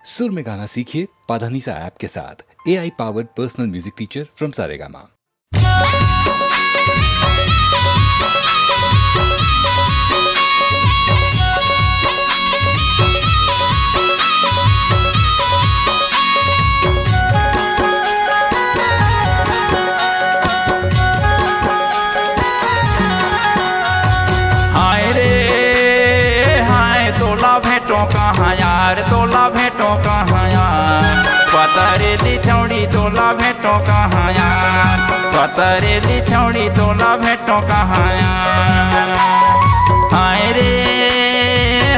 सुर में गाना सीखिए पाधानीसा ऐप के साथ। AI powered personal music teacher from Saregama. कहाँ यार तोला भेटो कहाँ यार पतरेली छौड़ी तोला भेटो कहाँ यार पतरेली छौड़ी तोला भेटो कहाँ यार हाय रे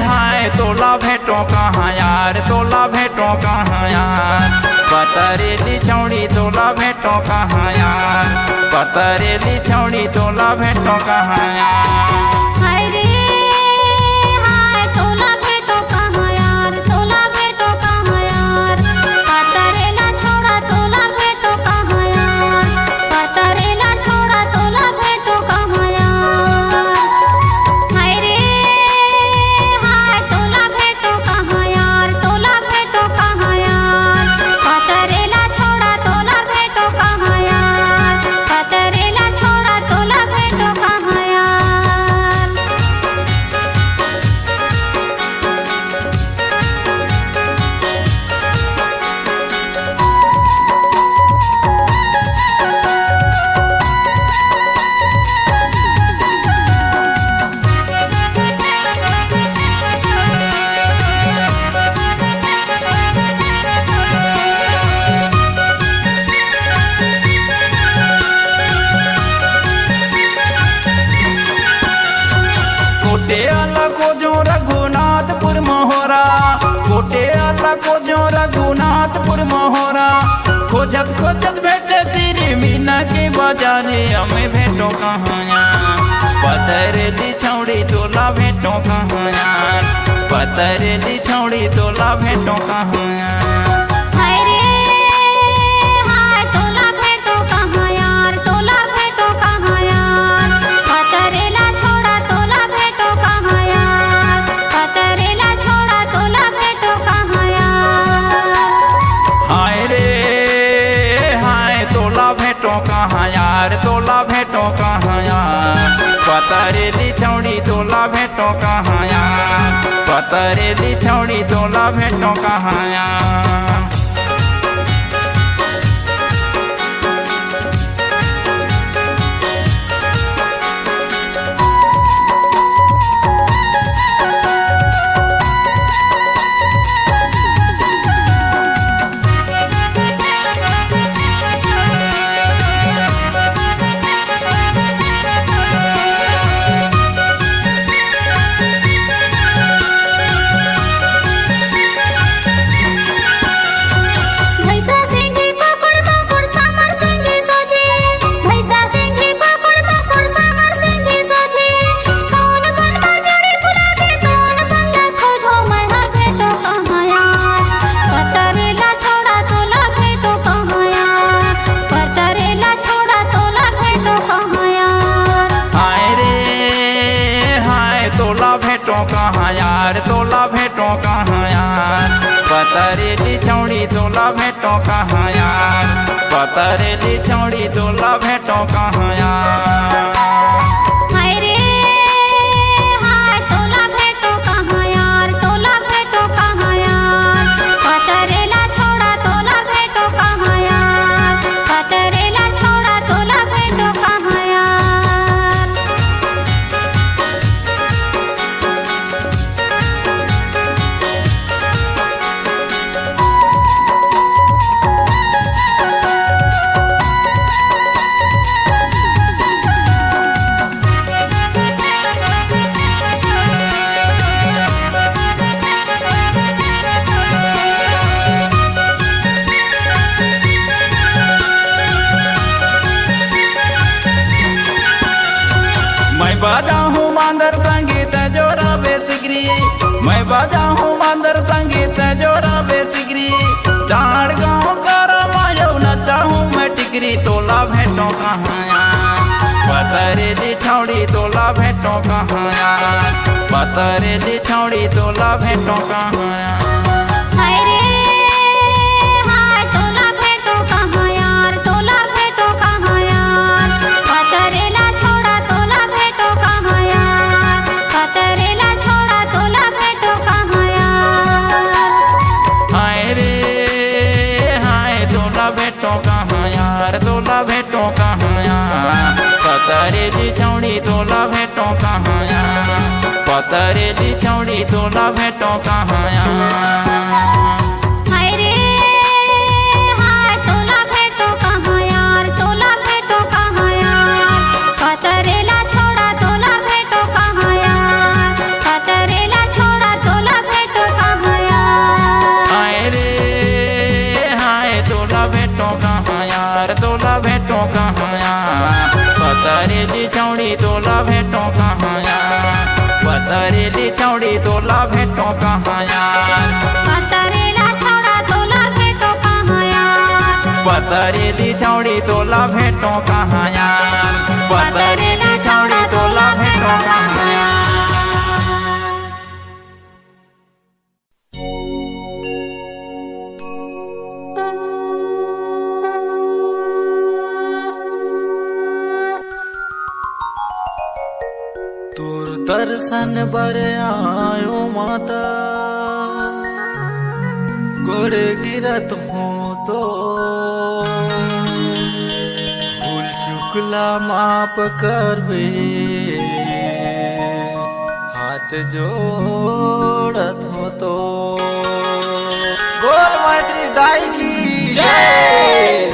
हाय तोला भेटो कहाँ यार तोला भेटो कहाँ यार पतरेली छौड़ी तोला भेटो कहाँ यार पतरेली छौड़ी तोला भेटो कहाँ यार को जो रघुनाथपुर मोहरा कोटे आला को जो रघुनाथपुर मोहरा खोजत खोजत भेटे श्री मीना के बाजारे हमें भेटो कहाँ यार पतरेली छौड़ी तोला भेटो कहाँ यार पतरेली छौड़ी तोला भेटो कहाँ यार कहाँ यार तोला भेटो कहाँ यार पतरेली छौड़ी तोला भेटो कहाँ यार पतरेली छौड़ी तोला भेटो कहाँ यार कहाँ यार तोला भेटो कहाँ यार पतरेली छौड़ी तोला भेटो कहाँ यार पतरेली छौड़ी तोला भेटो कहाँ यार मैं बाजा हूँ मांदर संगीत जोरा बेसिग्री मैं बाजा हूँ मांदर संगीत जोरा बेसिग्री डांड गाँव कर मायो नचा हूँ मैं टिकरी तोला भेटो कहाँ यार पतरेली छौड़ी तोला भेटो कहाँ यार पतरेली छौड़ी तोला भेटो कहाँ यार। पतरेली छौड़ी तोला भेटो कहाँ यार। हाय रे हाय तोला भेटो कहाँ यार, तोला भेटो कहाँ यार। पतरेला छोड़ा तोला भेटो कहाँ यार, पतरेला छोड़ा तोला भेटो कहाँ यार। हाय रे हाय तोला भेटो कहाँ यार, तोला भेटो कहाँ यार। पतरेली छौड़ी तोला भेटो कहाँ यार, पतरेली छौड़ी तोला भेटो कहाँ यार। पतरेला छोड़ा तोला भेटो कहाँ यार, पतरेली छौड़ी तोला भेटो कहाँ यार। पतरेली छौड़ी तोला भेटो कहाँ यार। तोर दर्शन बर आयो माता, गोरे गिरत हो तो भूल चुकला माप करबे, हाथ जोड़त हो तो। गोर मैत्री दाई की जय।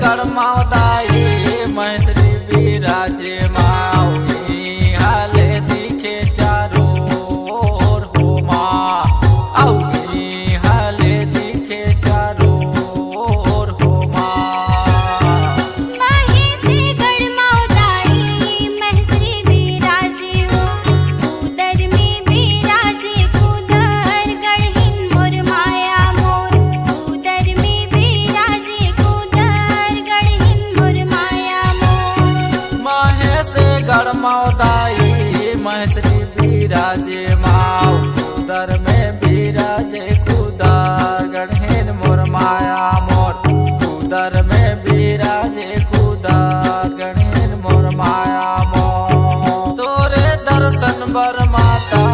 गरमादाई मैसरी बिराजे माऊनी हाले दिखे चारो ओर हो माँ औनी हाले दिखे चारो ओर हो माँ। महिषी गढ़माउदाई महश्री बिराजे हो कूदर में बिराजे कूदर गढ़हिन मोर माया मोर कूदर में बिराजे कूदर गढ़हिन मोर माया मोर। महे से गरमादाई मैसरी बिराजे माऊ कुदर में बिराजे कुदर गढ़ेन मोर माया मोर कुदर में बिराजे कुदर गढ़ेन मोर माया मोर। तोरे दर्शन बर माता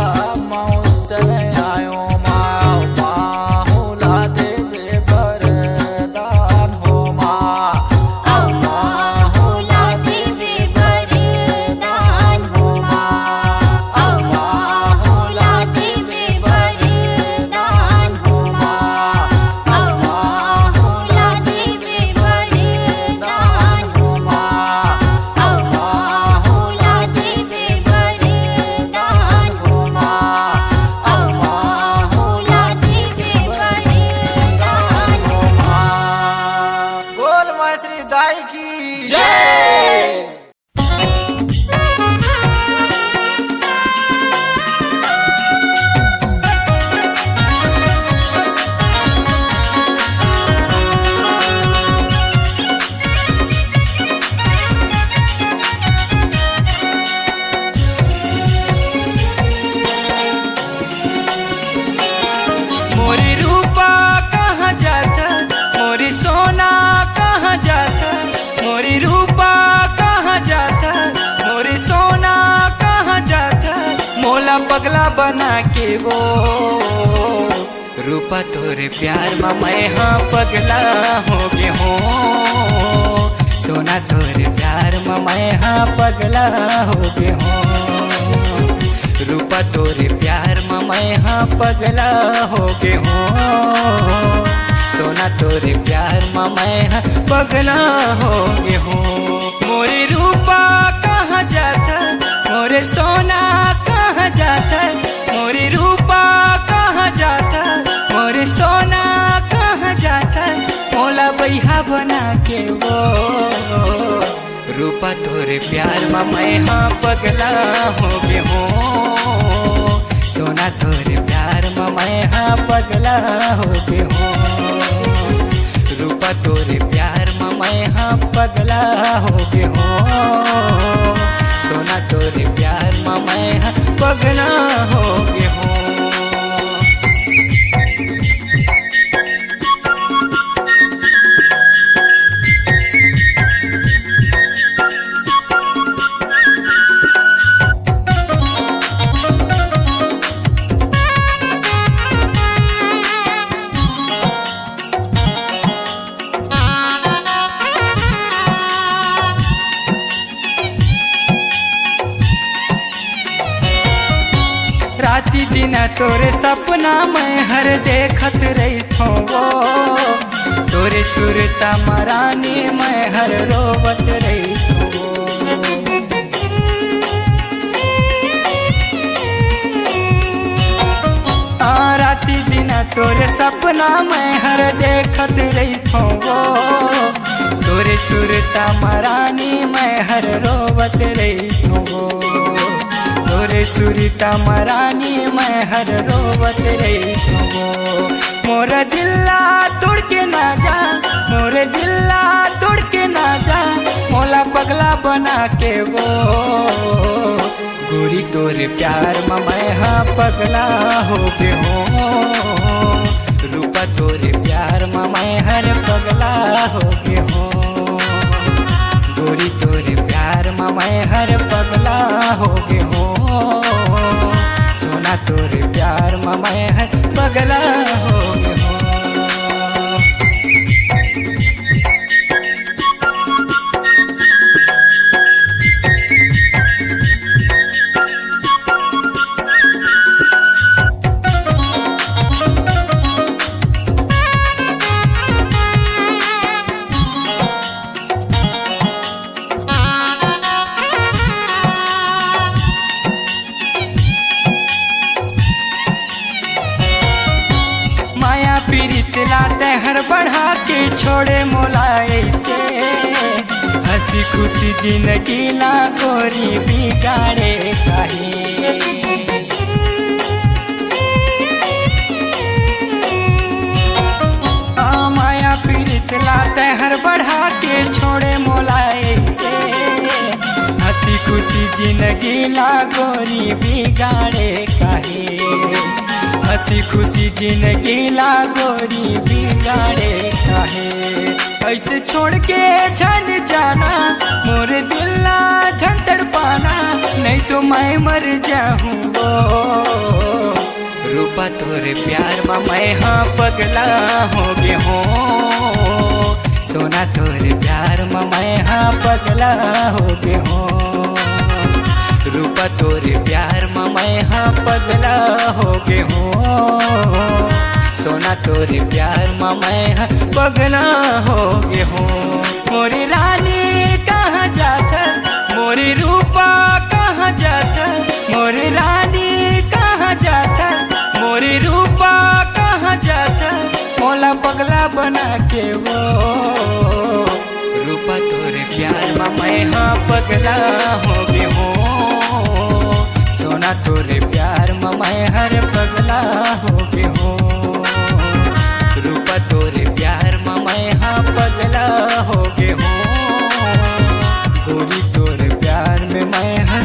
मऊ चले आयो माऊ माहुला देवे बरदान हो माँ माहुला देवे वरदान हो माँ माहुला देवे वरदान हो माँ माहुला देवे वरदान हो माँ माहुला देवे वरदान हो माँ माहुला देवे वरदान हो माँ। बोल मैसरी दाई की जय। मोरी रूपा कहाँ जाता मोरी सोना कहाँ जाता मोरी रूपा कहाँ जाता मोरी सोना कहाँ जाता मोला पगला बना के वो रूपा तोरे प्यार में मैं हाँ पगला हो गए हो सोना तोरे प्यार में मैं हाँ पगला हो गए हो रूपा तोरे प्यार में मैं हाँ पगला हो गए हो सोना तोरे प्यार में मैं हाँ पगला हो गए हो। मोरे रूपा कहाँ जाता मोरे सोना कहाँ जाता मोरे रूपा कहाँ जाता मोरे सोना कहाँ जाता मोला बैहा बना के वो रूपा तोरे प्यार में मैं हाँ पगला हो गए हो सोना तोरे प्यार में मैं हाँ पगला हो गए हो रूपा तोरे प्यार में मैं हाँ पगला हो गए हो सोना तोरे प्यार में मैं हाँ पगला हो गए हो। राती दिन तोरे सपना मैं हर देखत रही थो वो तोरे सुरता मरानी मैं हर रोवत रही थो राती दिन तोरे सपना मैं हर देखत रही थो वो तोरे सुरता मरानी मैं हर रोवत रही थो तोरे सुरता मरानी मैं हर रोवत रही थो। मोर दिल्ला तोड़ के ना जा मोर दिल्ला तोड़ के ना जा मोला पगला बना के वो गोरी तोरे प्यार में मैं हाँ पगला हो गए हो रूपा तोरे प्यार में मैं हर पगला हो गए हो गोरी तोरे प्यार में मैं हर पगला हो गए हो सोना तोरे प्यार में मैं हर पगला हो गए हो। खुशी जिंदगी ला गोरी बिगाड़े काहे। माया पीड़ित लाते हर बढ़ा के छोड़े मोलाए से, हंसी खुशी जिंदगी ला गोरी बिगाड़े काहे। हंसी खुशी जिंदगी ला गोरी बिगाड़े काहे। ऐसे छोड़ के छन जाना मोर दिल ना झन तड़पाना, नहीं तो मैं मर जाऊंगा। रूपा तोरे प्यार में मैं हाँ पगला हो गे हो, सोना तोरे प्यार में मैं हाँ पगला हो गे हो। रूपा तोरे प्यार में मैं हाँ पगला हो गे हो, सोना तोरे प्यार में मैं हाँ पगला हो गे हो। मोरी रानी कहाँ जाता, मोरी रूपा कहाँ जाता, मोरी रानी कहाँ जाता, मोरी रूपा कहाँ जाता, मोला पगला बना के वो। रूपा तोरे प्यार में मैं हाँ पगला हो गे हो, सोना तोरे प्यार में मैं हर पगला हो गे हो। रूपा तोरे प्यार में मैं हाँ पगला हो गे हो, गोरी तोरे प्यार में मैं हर।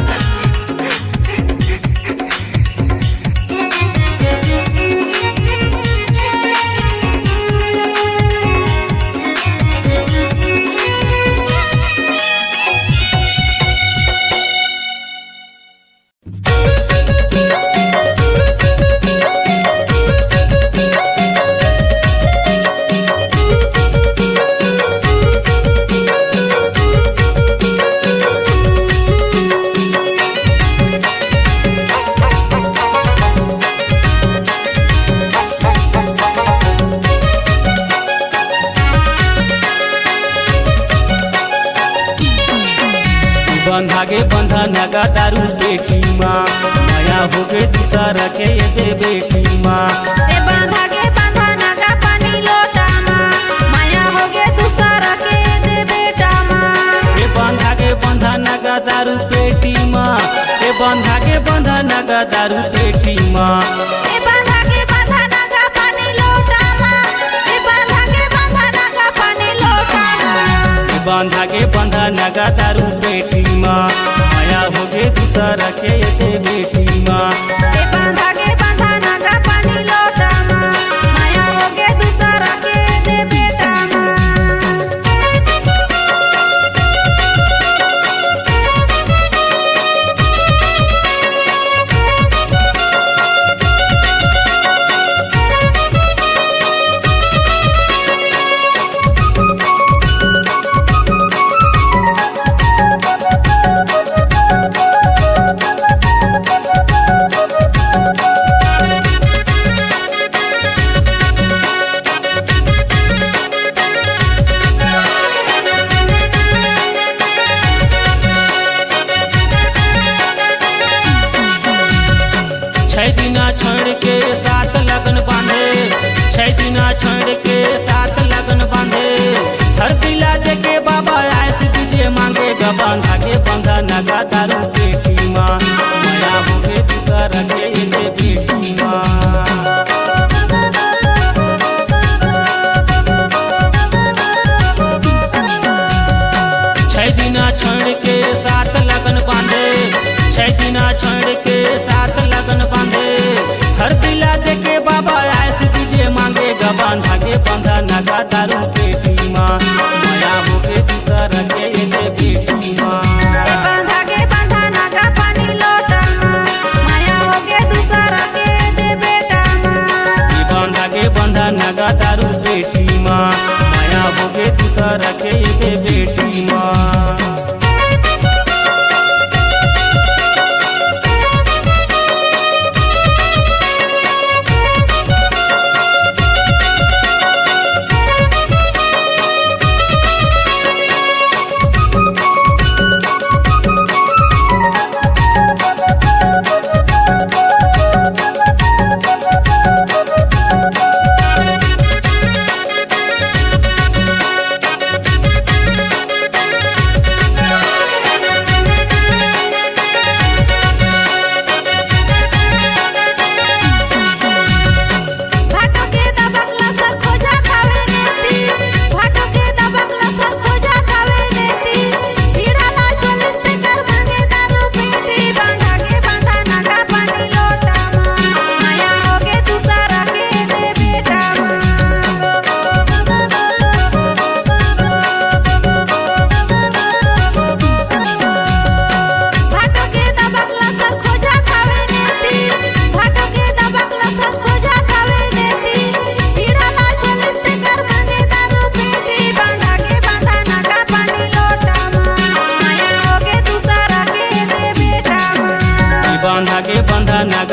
बंधा गे बंधा नगा दारू बेटी माँ, माया हो गे दूसरा के दे बेटी माँ। ए बांधा के बांधा नगा पानी लोटा माँ, माया हो गे दूसरा के दे बेटा माँ। ए बंधा गे बंधा नगा दारू बेटी माँ, ए बंधा गे बंधा नगा दारू बेटी माँ। ए बांधा के बांधा नगा पानी लोटा माँ, ए बांधा के बांधा नगा पानी लोटा माँ। ए बंधा गे बंधा नगा दारू बेटी माँ, माया हो गे दूसरा के दे बेटी माँ। ए बांधा के बांधा नगा पानी लोटा माँ, माया हो गे दूसरा के दे बेटा माँ। छह दिना छोड़ के सात लगन बांधे, छह दिना छोड़ के सात लगन बांधे। हर दिला दे के बाबा ऐसे तुझे मांगेगा। बांधा के बंधा नगा दारू बेटी माँ, माया हो गे दूसरा के दे बेटी माँ। छह दिना छोड़ के सात लगन बांधे, छह दिना छोड़ के सात लगन बांधे। हर दिला दे के बाबा ऐसे तुझे मांगेगा। बांधा के बंधा नगा दारू बेटी माँ, माया हो गे दूसरा के दे बेटी माँ। ए बांधा के बांधा नगा पानी लोटा माँ, माया हो गे दूसरा के दे बेटा माँ। ए बांधा के बंधा नगा दारू बेटी माँ, माया हो गे दूसरा के दे बेटी माँ।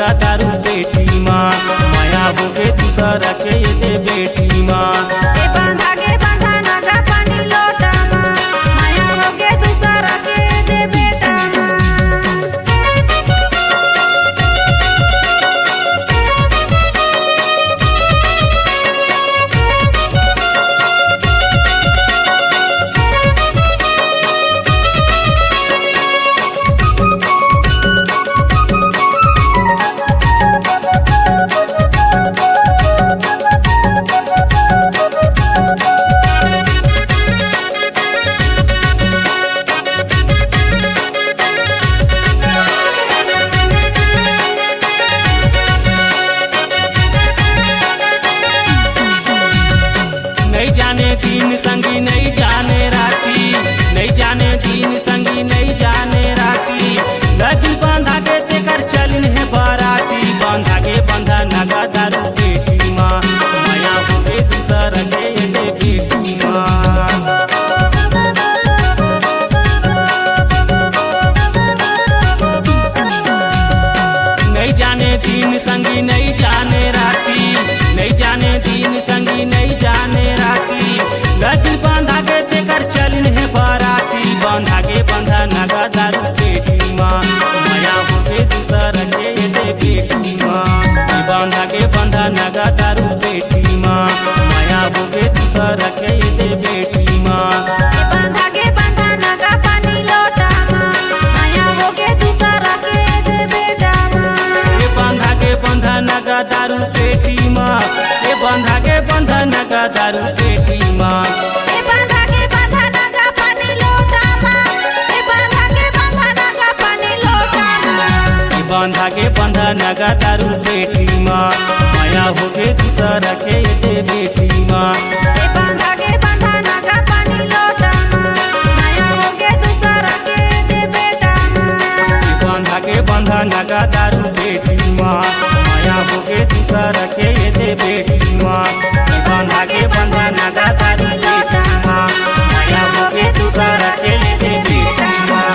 नगा दारू बेटी माँ माया होगे दूसरा के दे बेटी माँ ए बांधा गे बांधा नगा पानी लोटा माँ माया होगे दूसरा के दे बेटा माँ नहीं जाने दिन संगी नहीं जाने राती नहीं जाने दिन संगी नहीं जाने राती लगी बांधा के तेकर चलिन है बाराती बांधा के बांधा नगा दारू बेटी माँ माया होगे दूसरा के दे बेटी माँ नहीं जाने दिन संगी नहीं जाने राती नहीं जाने दिन संगी नहीं जाने राती लगी बांधा के तेकर चलिन है बाराती बांधा के बांधा नगा दारू बेटी माँ माया होगे दूसरा के दे बेटी माँ बांधा के बांधा नगा दारू बेटी माँ माया होगे दूसरा के दे बेटी माँ ए बांधा गे बांधा नगा पानी लोटा माँ माया होगे दूसरा के दे बेटा माँ ये बांधा के बांधा नगा दारू बेटी माँ ये बांधा के बांधा नगा दारू बेटी माँ ए बांधा गे बांधा नगा पानी लोटा माँ ए बांधा गे बांधा नगा पानी लोटा माँ ये बांधा के बांधा नगा दारू बेटी माँ माया होगे दूसरा के दे बेटी माँ ए बांधा गे बांधा नगा पानी लोटा माँ माया होगे दूसरा के दे बेटा माँ ये बांधा के बांधा नगा दारू बेटी माँ माया होगे दूसरा के दे बेटी माँ ये बांधा के बांधा नगा दारू बेटी माँ माया होगे दूसरा के दे बेटी माँ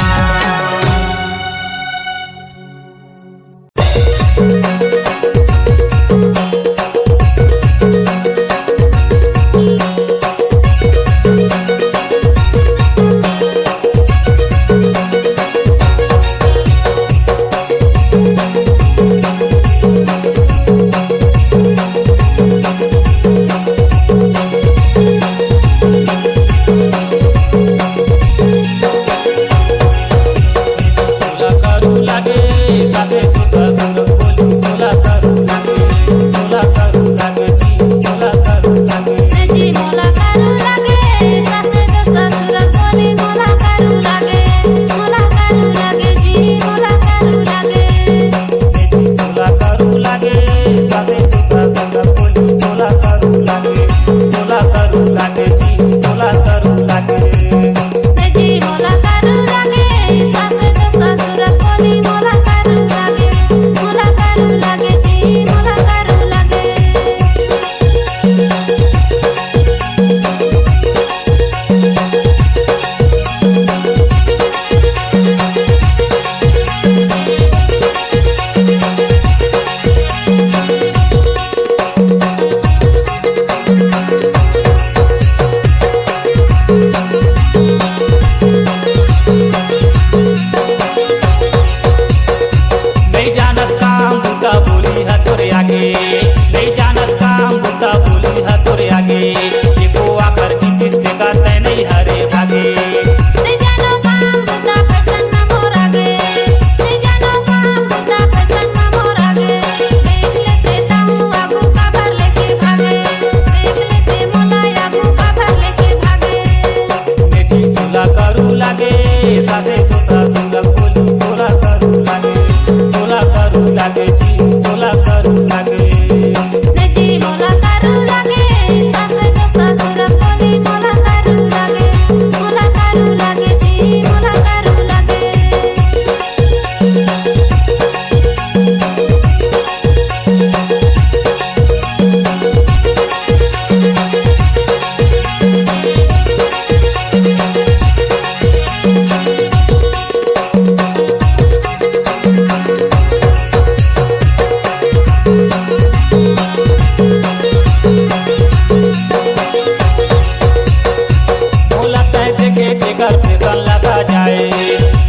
तेकर फिसन लगा जाए,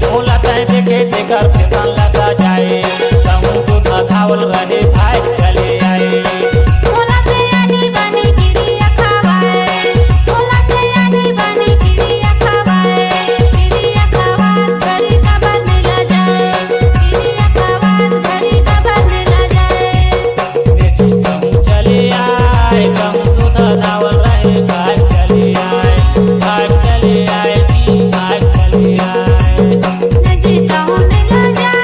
बोला तय देखे तेकर फिसन लगा जाए, कहूँ दूध धावल रहे भाग चले आए। बोला ते आनी बानी गिरिया खावाए, बोला ते आनी बानी गिरिया खावाए, गिरिया खावात घरी खबर मिला जाए, गिरिया खावात घरी खबर मिला जाए। बेटी कहूँ चले आए, कहूँ दूध धावल रहे भाग चले आए, भाग चले आए जी भाग चले आए। नजी कहूँ मिला जाए,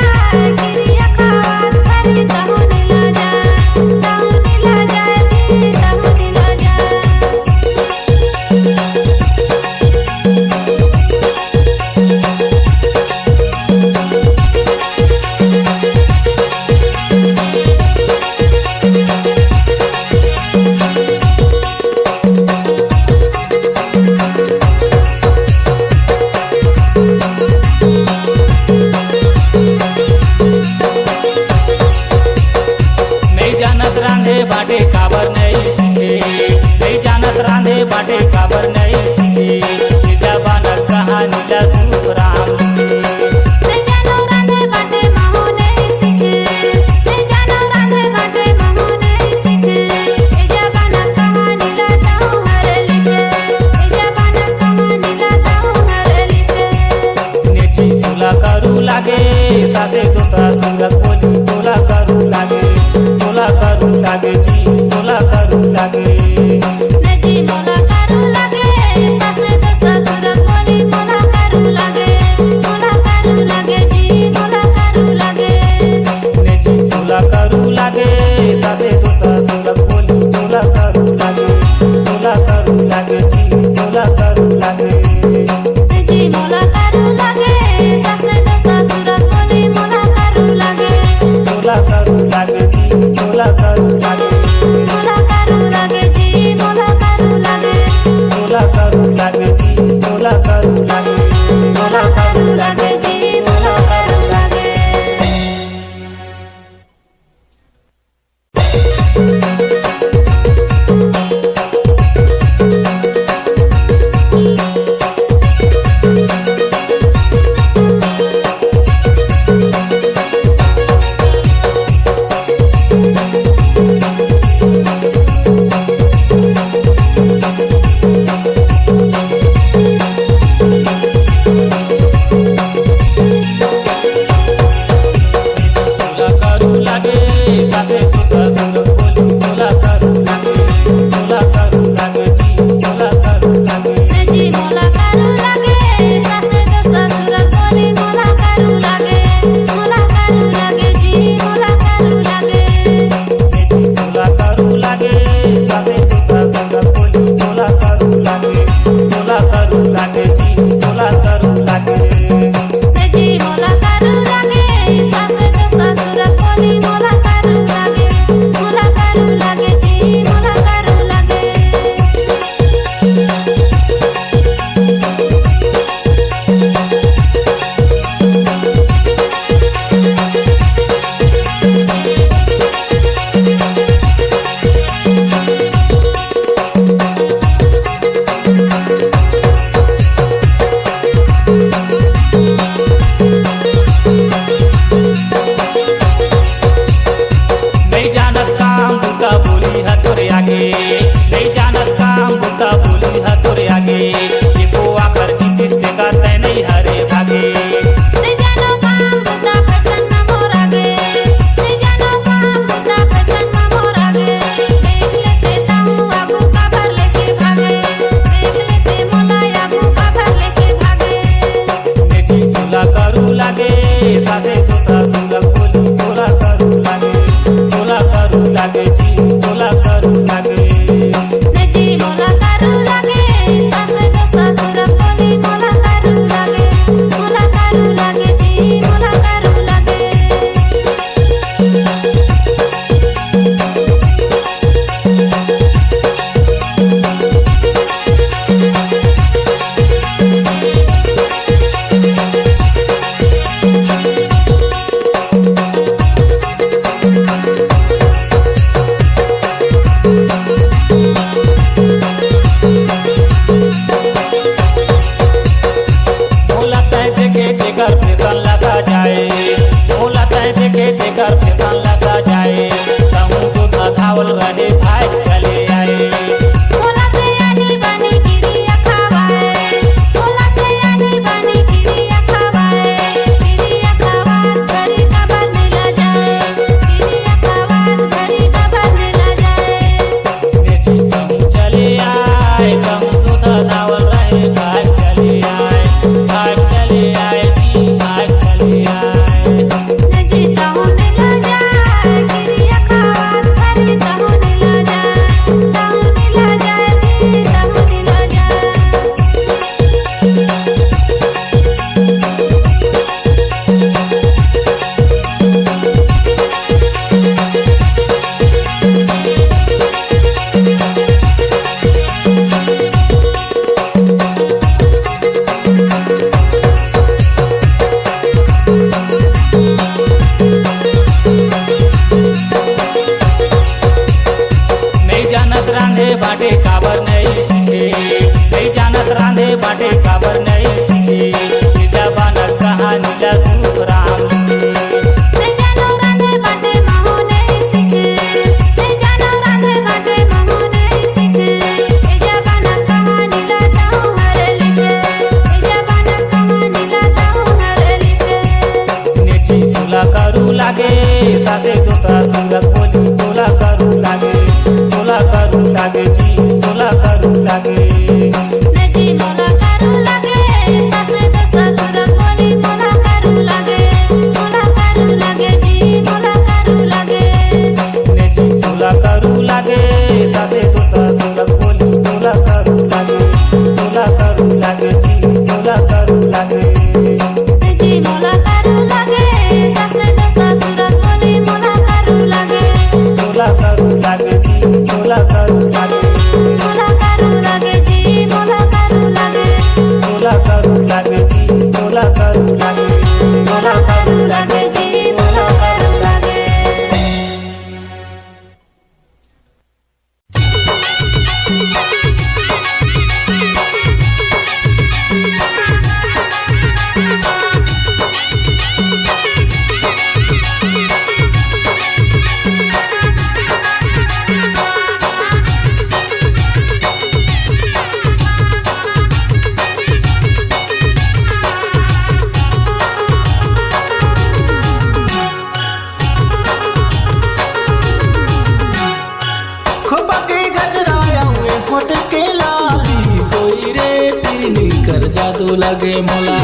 जादू लगे मोला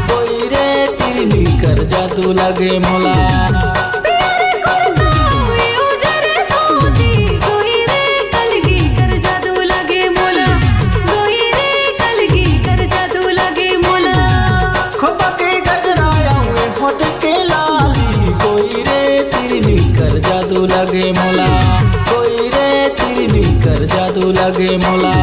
कोई रे तिरनी कर जादू लगे मोला जादू लगे मोला कोई रे तिरनी कर जादू लगे मोला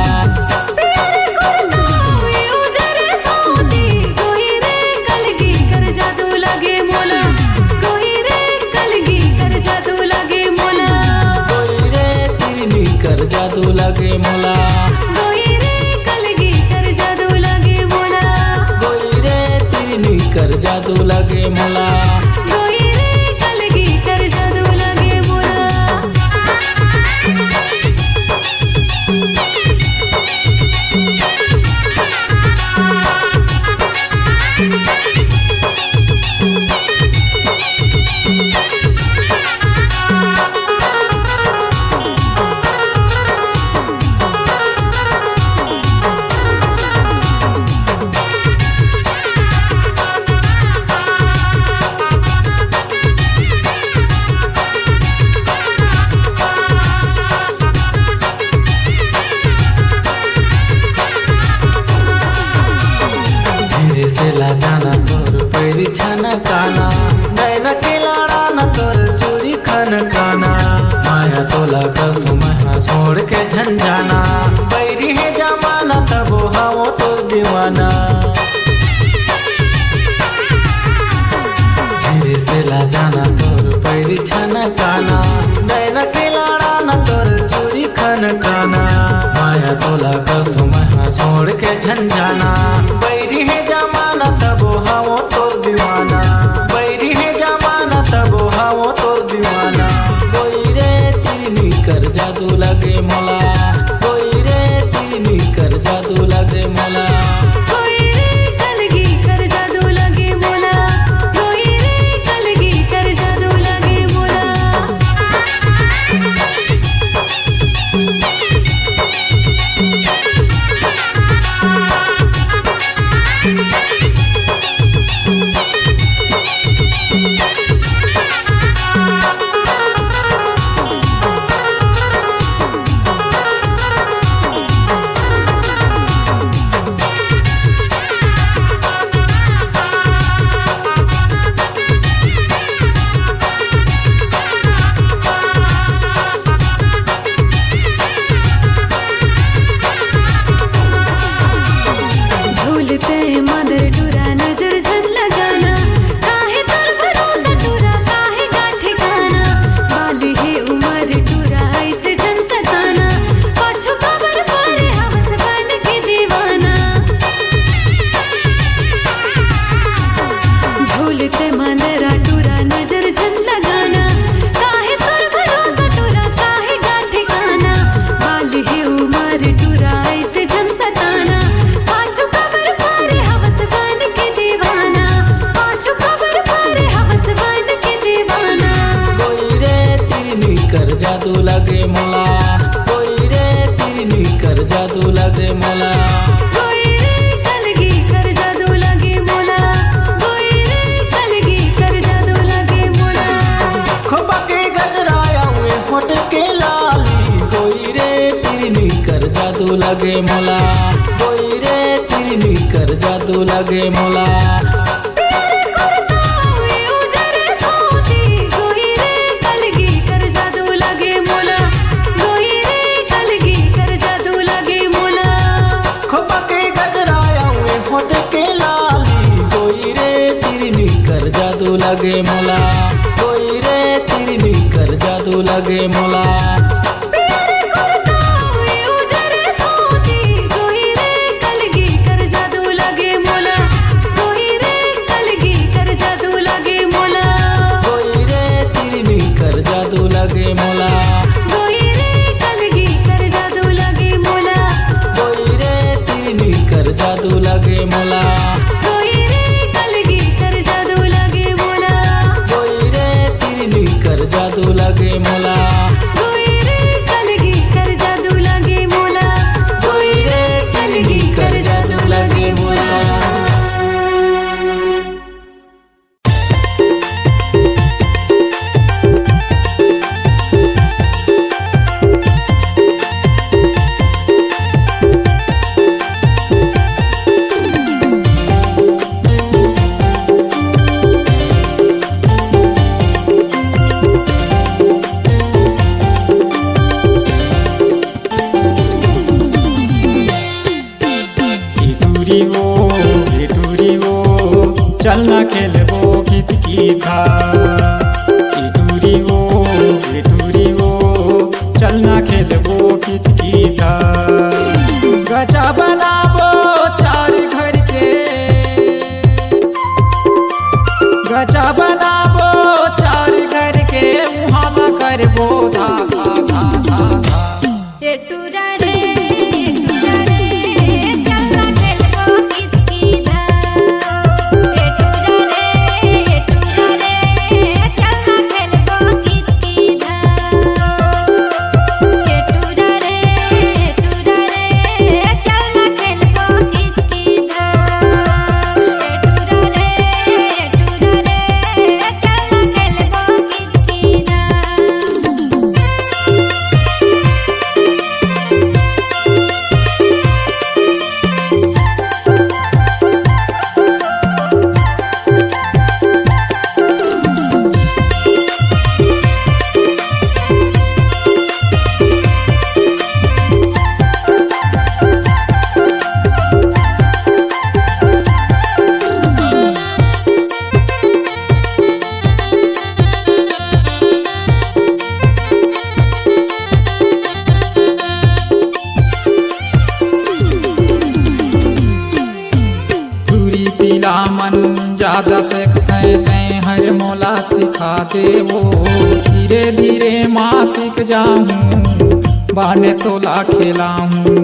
कर जादू लगे मोला कोई रे कलगी कर जादू लगे मोला कोई रे तिरनी कर जादू लगे मोला कोई रे कलगी कर जादू लगे मोला जाना तोर पैरी छन काना नैन के लाड़ा न तोर चूरी खन काना माया तोला कर तुम छोड़ के झंझाना पैरी है जमाना तबो हम तो दीवाना धीरे से ला जाना तोर पैरी छन काना नैन के लाड़ा न तोर चूरी खन काना माया तोला कर तुम छोड़ के झंझाना पैरी है जमाना तबो हम तोर दीवाना बैरी है जमाना तबो हम तोर दीवाना कोई रे तिरनी कर जादू लगे मोला कोई रे तिरनी कर जादू लगे मोला कोई रे कलगी कर जादू लगे मोला कोई रे कलगी कर जादू लगे मोला कर जादू लगे मोला कोई रे तिरनी कर जादू लगे मोला कोई रे कलगी कर जादू लगे मोला कोई रे कलगी कर जादू लगे मोला खोपा के गजराया हुए होठ के लाली कोई रे तिरनी कर जादू लगे मोला कोई रे तिरनी कर जादू लगे मोला जादू लगे मोला कोई रे तिरनी कर जादू लगे मोला कोई रे कलगी कर जादू लगे मोला कोई रे कलगी कर जादू लगे मोला कोई रे तिरनी कर जादू लगे मोला कोई रे कलगी कर जादू लगे मोला कोई रे तिरनी कर जादू लगे मोला कोई रे कलगी कर जादू लगे मोला कोई रे तिरनी कर जादू लगे मोला कोई रे चलना खेलबो कित की था टूरी वो चलना खेलबो कित की था गचा बनाबो चार घर के गचा बनाबो चार घर के वहाँ करबो धा धा धा धा धा टूरा रे चलना खेलबो कितकी धा टूरा रे चलना खेलबो कितकी धा टूरा रे चलना खेलबो कितकी धा टूरा रे चलना खेलबो कितकी धा दूरी पीला मन ज्यादा से कहते हर मोला सिखा दे वो धीरे धीरे माँ सीख जाऊं बाने तोला खेलाऊं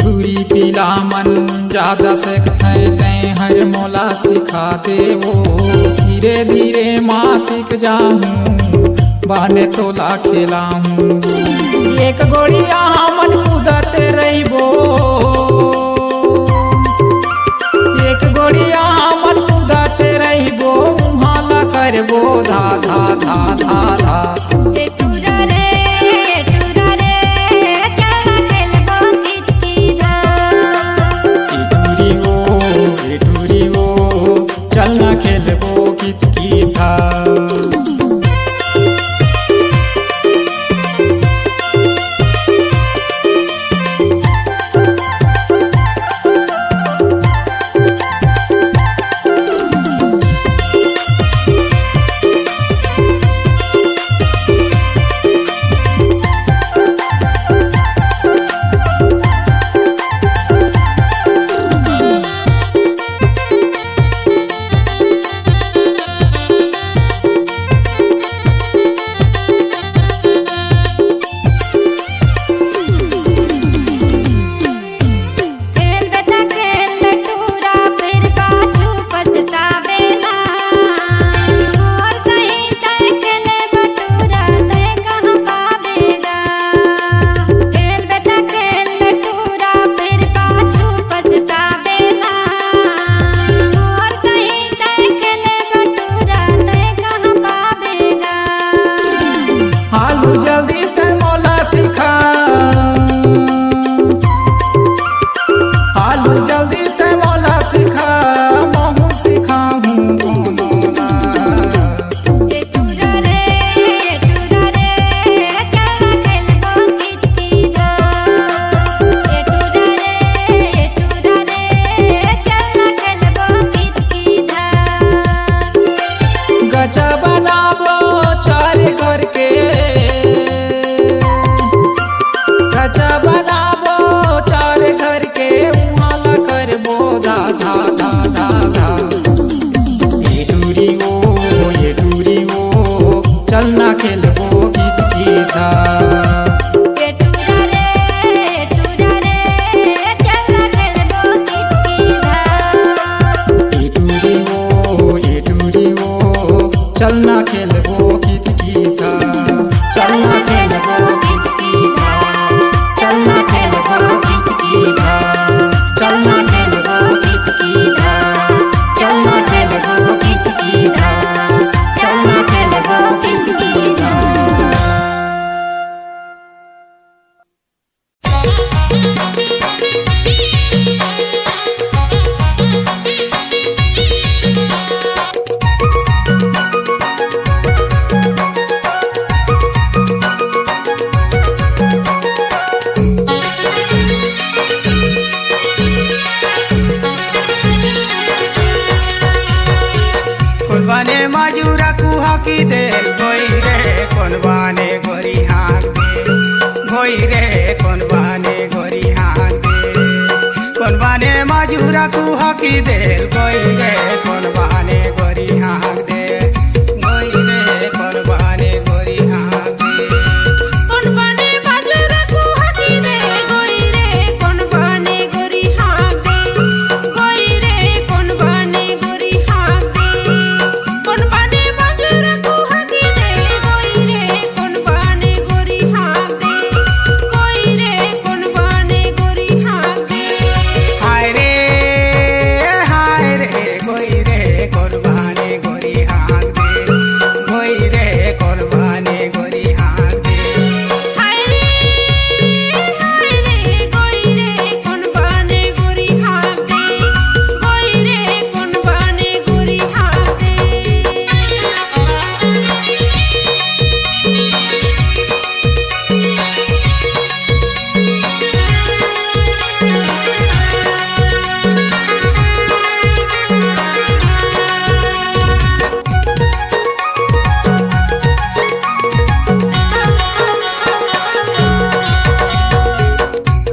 दूरी पीला मन ज्यादा से कहते हर मोला सिखा दे वो धीरे धीरे माँ सीख जाऊं बाने तोला खेलाऊं एक गोड़िया मन कूदते रहिबो एक गोड़िया मन कूदते रहिबो वहाँ करबो धा धा धा धा धा टूरा रे चलना खेलबो कितकी धा टूरी वो चलना खेलबो कित की था माजूरा कुहा की दे गोई रे कोन बाने गोरी हाँक दे गोई रे कोन बाने गोरी हाँक दे कोन बाने माजूरा कुहा की दे गोई रे कोन बाने गोरी हाँक दे गोई रे कोन बाने गोरी हाँक दे कोन बाने माजूरा कुहा की दे गोई रे कोन बाने गोरी हाँक दे गोई रे कोन बाने गोरी हाँक दे कोन बाने माजूरा कुहा की दे गोई रे कोन बाने गोरी हाँक दे गोई रे कोन बाने गोरी हाँक दे हाय रे गोई रे कोन बाने गोरी हाँक दे गोई रे कोन बाने गोरी हाँक दे हाय रे गोई रे कोन बाने गोरी हाँक दे गोई रे कोन बाने गोरी हाँक दे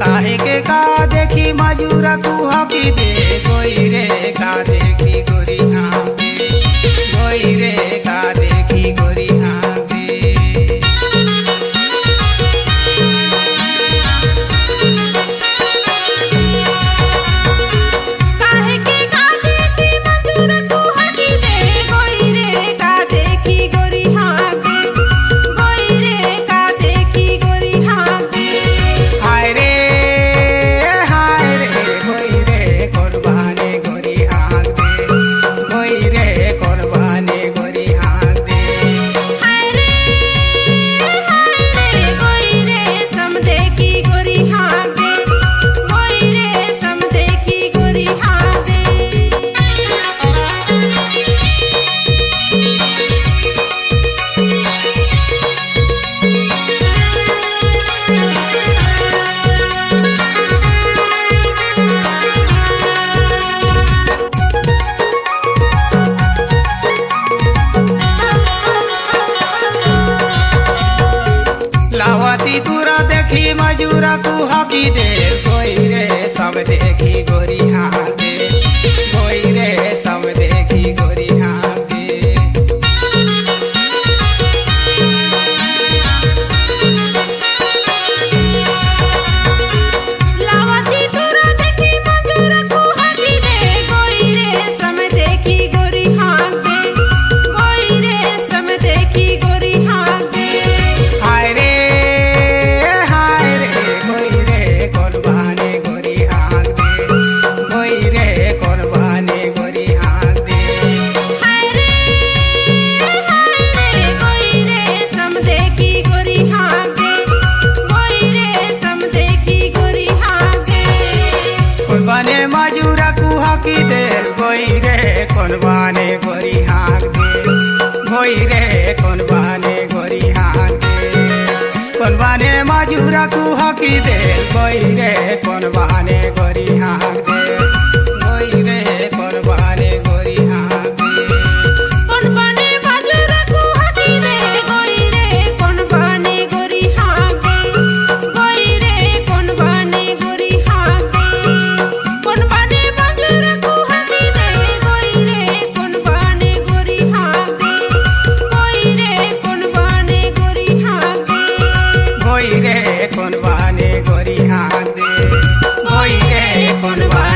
काहे के का देखी मजूरा कुहा की दे गोई रे का देखी गोरी हाँक दे गोई रे का देखी गोरी हाँक दे काहे के का देखी मजूरा कुहा की दे गोई रे का देखी गोरी हाँक दे गोई रे का देखी गोरी हाँक दे हाय रे गोई रे कोन बाने गोरी हाँक दे गोई रे कोन बाने गोरी हाँक दे हाय रे गोई रे सम देखी गोरी हाँक दे गोई रे सम देखी गोरी हाँक दे लावाती तुरा देखी मजूरा कुहा की दे गोई रे सब देखी गोरी हाँक दे गोई रे सब देखी गोरी हाँक दे लावाती तुरा देखी मजूरा कुहा की दे गोई रे सम देखी गोरी हाँक दे गोई रे सम देखी गोरी हाँक दे हाय रे गोई रे कोन बाने गोरी हाँक दे गोई रे कोन बाने गोरी हाँक दे हाय रे गोई रे सम देखी गोरी हाँक दे गोई रे सम देखी गोरी हाँक दे कोन बाने मजूरा कुहा की दे गोई रे कोन बाने गोरी हाँक दे गोई रे कोन बाने गोरी हाँक दे कोन बाने मजूरा कुहा की दे गोई रे कोन बाने गोरी हाँक दे गोई रे कोन बाने गोरी हाँक दे कोन बाने माजूरा कुहा की दे गोई रे कोन बाने गोरी हाँक दे गोई रे कोन बाने गोरी हाँक दे कोन बाने माजूरा कुहा की दे गोई रे कोन बाने गोरी हाँक दे गोई रे कोन बाने गोरी हाँक दे गोई रे कोन बाने गोरी हाँक दे गोई रे कोन बाने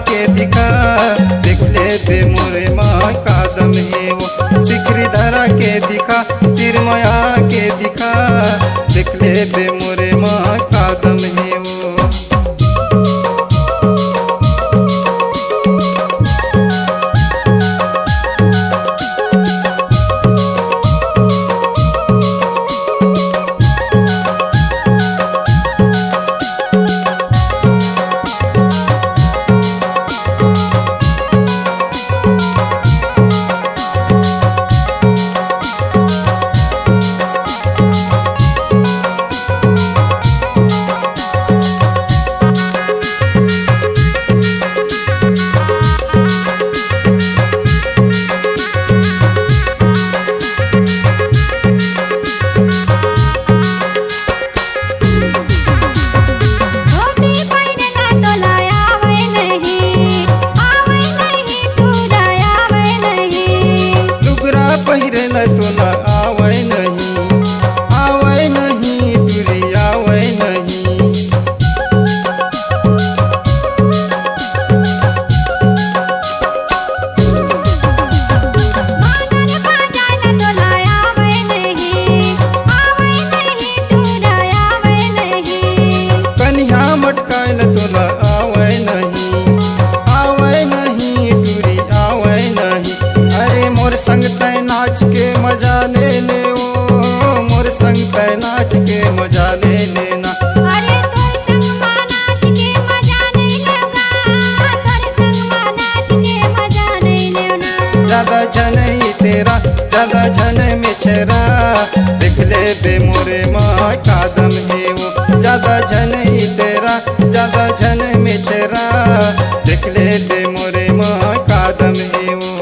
के दिखा देख ले बे मोरे माँ कादम है वो शिखरी धरा के दिखा तिरमया के दिखा देख ले बे मोरे माँ कादम है वो पहिरेला तोला आवै नहीं दूरी आवै नहीं कन्या मटकायला तोला आवै नहीं दूरी आवै नहीं अरे मोर संग तै नाच के मजा ले ले ओ मोर संग तै नाच के मजा ले लेना अरे तोर संग मां नाच के मजा नहीं लेगा तोर संग मां नाच के मजा नहीं लेना ज्यादा छनई तेरा ज्यादा छन में छेरा देख ले बे मोरे माँ कादम है वो ज्यादा छनई तेरा ज्यादा छन में छेरा देख ले बे मोरे माँ कादम है वो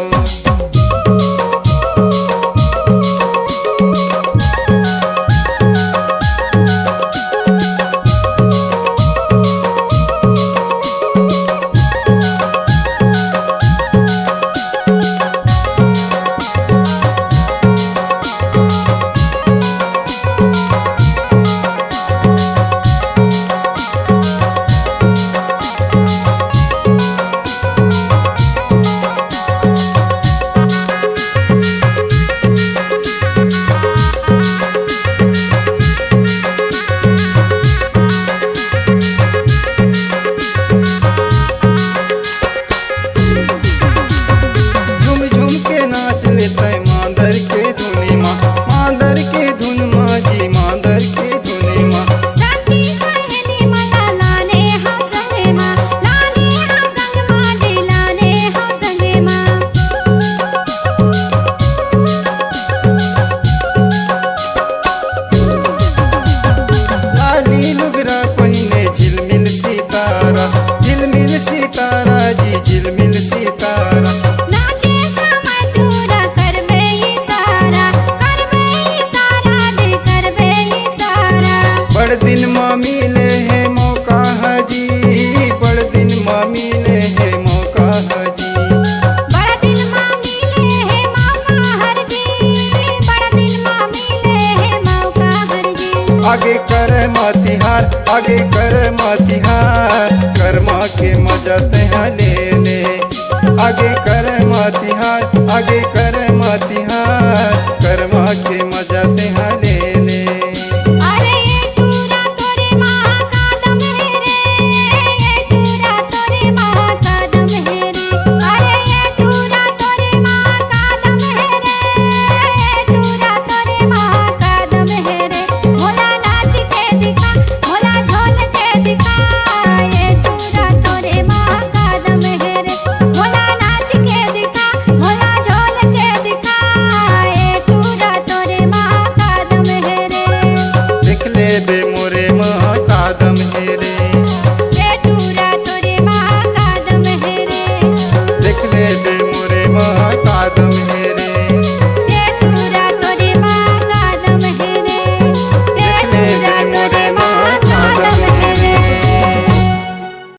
दिन माँ मिले है मौका हाजी बड़ दिन माँ मिले है मौका हाजी बड़ा दिन मां मिले है मौका हर जी बड़ा दिन मां मिले है मौका हर जी आगे कर मातिहार आगे कर मातिहार कर्मा के मजा तहा ले ले आगे कर मातिहार आगे कर मातिहार कर्मा के मजा